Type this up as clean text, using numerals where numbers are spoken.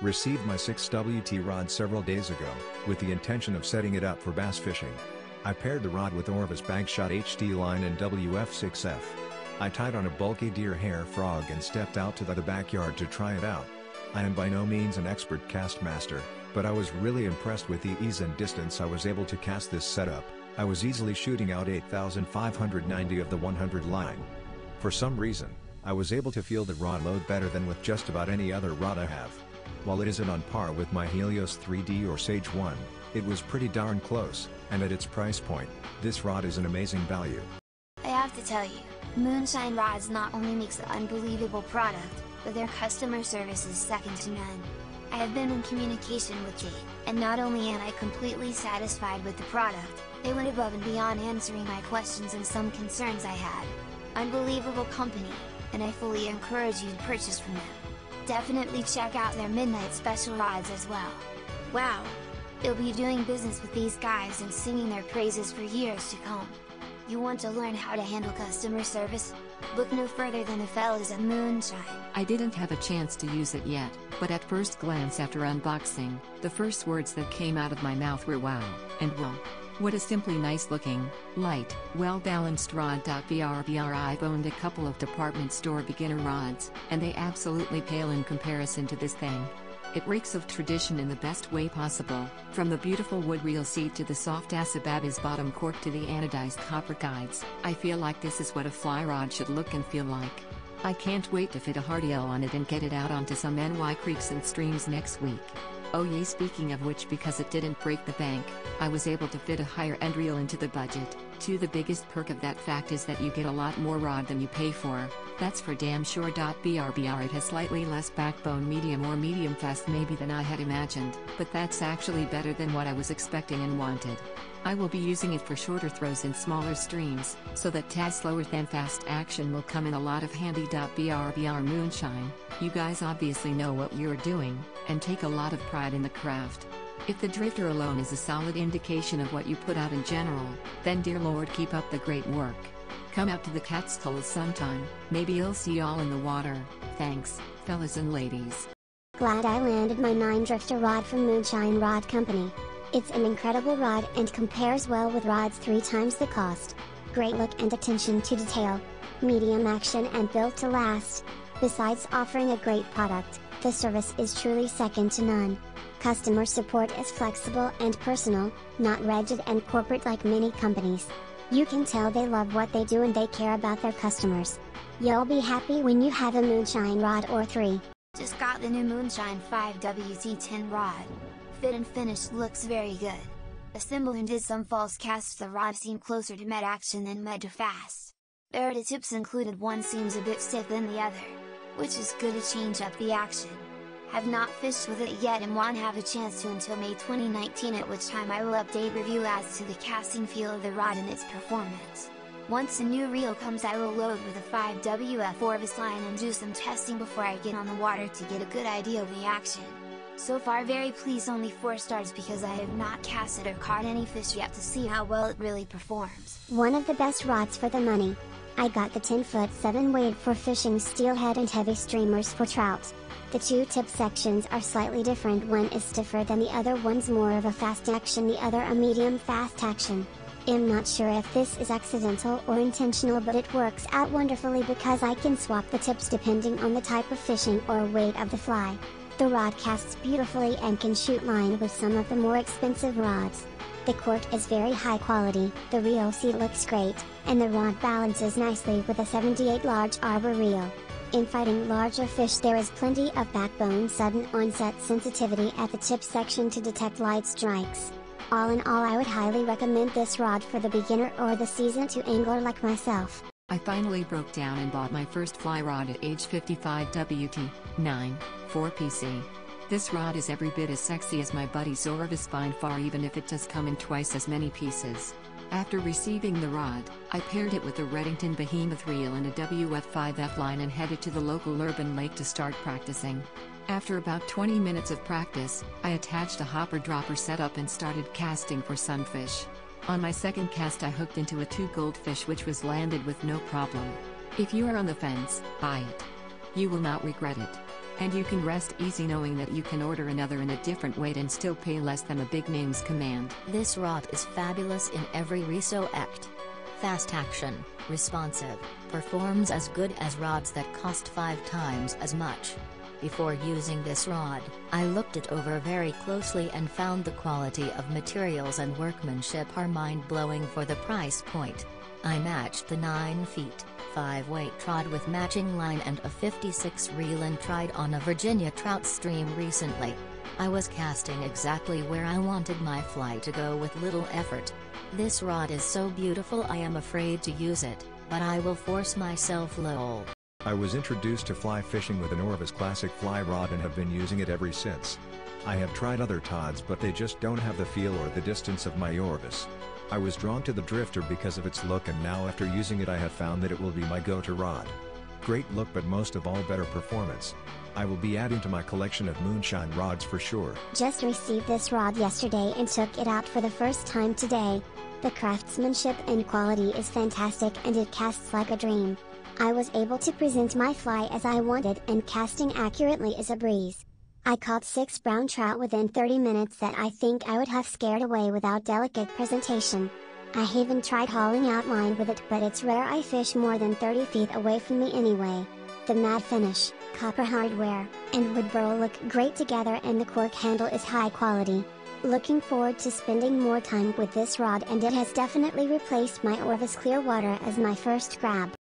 Received my 6WT rod several days ago, with the intention of setting it up for bass fishing. I paired the rod with Orvis Bankshot HD line and WF6F. I tied on a bulky deer hair frog and stepped out to the backyard to try it out. I am by no means an expert cast master, but I was really impressed with the ease and distance I was able to cast this setup. I was easily shooting out 8,590 of the 100 line. For some reason, I was able to feel the rod load better than with just about any other rod I have. While it isn't on par with my Helios 3D or Sage 1, it was pretty darn close, and at its price point, this rod is an amazing value. I have to tell you, Moonshine rods not only makes an unbelievable product, but their customer service is second to none. I have been in communication with Jade, and not only am I completely satisfied with the product, they went above and beyond answering my questions and some concerns I had. Unbelievable company, and I fully encourage you to purchase from them. Definitely check out their midnight special rods as well. Wow! You'll be doing business with these guys and singing their praises for years to come. You want to learn how to handle customer service? Look no further than the fellas at Moonshine. I didn't have a chance to use it yet, but at first glance after unboxing, the first words that came out of my mouth were wow, and whoa. What a simply nice looking, light, well-balanced rod. I've owned a couple of department store beginner rods, and they absolutely pale in comparison to this thing. It reeks of tradition in the best way possible, from the beautiful wood reel seat to the soft Asababis bottom cork to the anodized copper guides. I feel like this is what a fly rod should look and feel like. I can't wait to fit a hard eel on it and get it out onto some NY creeks and streams next week. Oh yay, speaking of which, because it didn't break the bank, I was able to fit a higher end reel into the budget, too. The biggest perk of that fact is that you get a lot more rod than you pay for, that's for damn sure. It has slightly less backbone, medium or medium fast maybe than I had imagined, but that's actually better than what I was expecting and wanted. I will be using it for shorter throws in smaller streams, so that tad slower than fast action will come in a lot of handy. Moonshine, you guys obviously know what you're doing, and take a lot of pride in the craft. If the drifter alone is a solid indication of what you put out in general, then dear Lord, keep up the great work. Come out to the Catskills sometime, maybe I'll see y'all in the water. Thanks, fellas and ladies. Glad I landed my 9 drifter rod from Moonshine Rod Company. It's an incredible rod and compares well with rods 3 times the cost. Great look and attention to detail. Medium action and built to last. Besides offering a great product, the service is truly second to none. Customer support is flexible and personal, not rigid and corporate like many companies. You can tell they love what they do and they care about their customers. You'll be happy when you have a Moonshine rod or 3. Just got the new Moonshine 5WT10 rod. Fit and finish looks very good. Assembled and did some false casts. The rod seemed closer to med action than med to fast. There are the tips included. One seems a bit stiff than the other, which is good to change up the action. Have not fished with it yet and won't have a chance to until May 2019, at which time I will update review as to the casting feel of the rod and its performance. Once a new reel comes, I will load with a 5WF Orvis line and do some testing before I get on the water to get a good idea of the action. So far very pleased, only 4 stars because I have not casted or caught any fish yet to see how well it really performs. One of the best rods for the money. I got the 10-foot 7 weight for fishing steelhead and heavy streamers for trout. The 2 tip sections are slightly different. One is stiffer than the other, one's more of a fast action, the other a medium fast action. I'm not sure if this is accidental or intentional, but it works out wonderfully because I can swap the tips depending on the type of fishing or weight of the fly. The rod casts beautifully and can shoot line with some of the more expensive rods. The cork is very high quality, the reel seat looks great, and the rod balances nicely with a 78 large arbor reel. In fighting larger fish there is plenty of backbone, sudden onset sensitivity at the tip section to detect light strikes. All in all, I would highly recommend this rod for the beginner or the seasoned angler like myself. I finally broke down and bought my first fly rod at age 55 WT9 4PC. This rod is every bit as sexy as my buddy's Orvis by far, even if it does come in twice as many pieces. After receiving the rod, I paired it with a Reddington Behemoth reel and a WF5F line and headed to the local urban lake to start practicing. After about 20 minutes of practice, I attached a hopper dropper setup and started casting for sunfish. On my second cast I hooked into a 2 goldfish, which was landed with no problem. If you are on the fence, buy it. You will not regret it. And you can rest easy knowing that you can order another in a different weight and still pay less than a big names command. This rod is fabulous in every respect. Fast action, responsive, performs as good as rods that cost 5 times as much. Before using this rod, I looked it over very closely and found the quality of materials and workmanship are mind-blowing for the price point. I matched the 9 feet, 5 weight rod with matching line and a 56 reel and tried on a Virginia trout stream recently. I was casting exactly where I wanted my fly to go with little effort. This rod is so beautiful I am afraid to use it, but I will force myself lol. I was introduced to fly fishing with an Orvis Classic fly rod and have been using it ever since. I have tried other Todds but they just don't have the feel or the distance of my Orvis. I was drawn to the Drifter because of its look and now after using it I have found that it will be my go-to rod. Great look but most of all better performance. I will be adding to my collection of Moonshine rods for sure. Just received this rod yesterday and took it out for the first time today. The craftsmanship and quality is fantastic and it casts like a dream. I was able to present my fly as I wanted and casting accurately is a breeze. I caught 6 brown trout within 30 minutes that I think I would have scared away without delicate presentation. I even tried hauling out line with it but it's rare I fish more than 30 feet away from me anyway. The matte finish, copper hardware, and wood burl look great together and the cork handle is high quality. Looking forward to spending more time with this rod and it has definitely replaced my Orvis Clearwater as my first grab.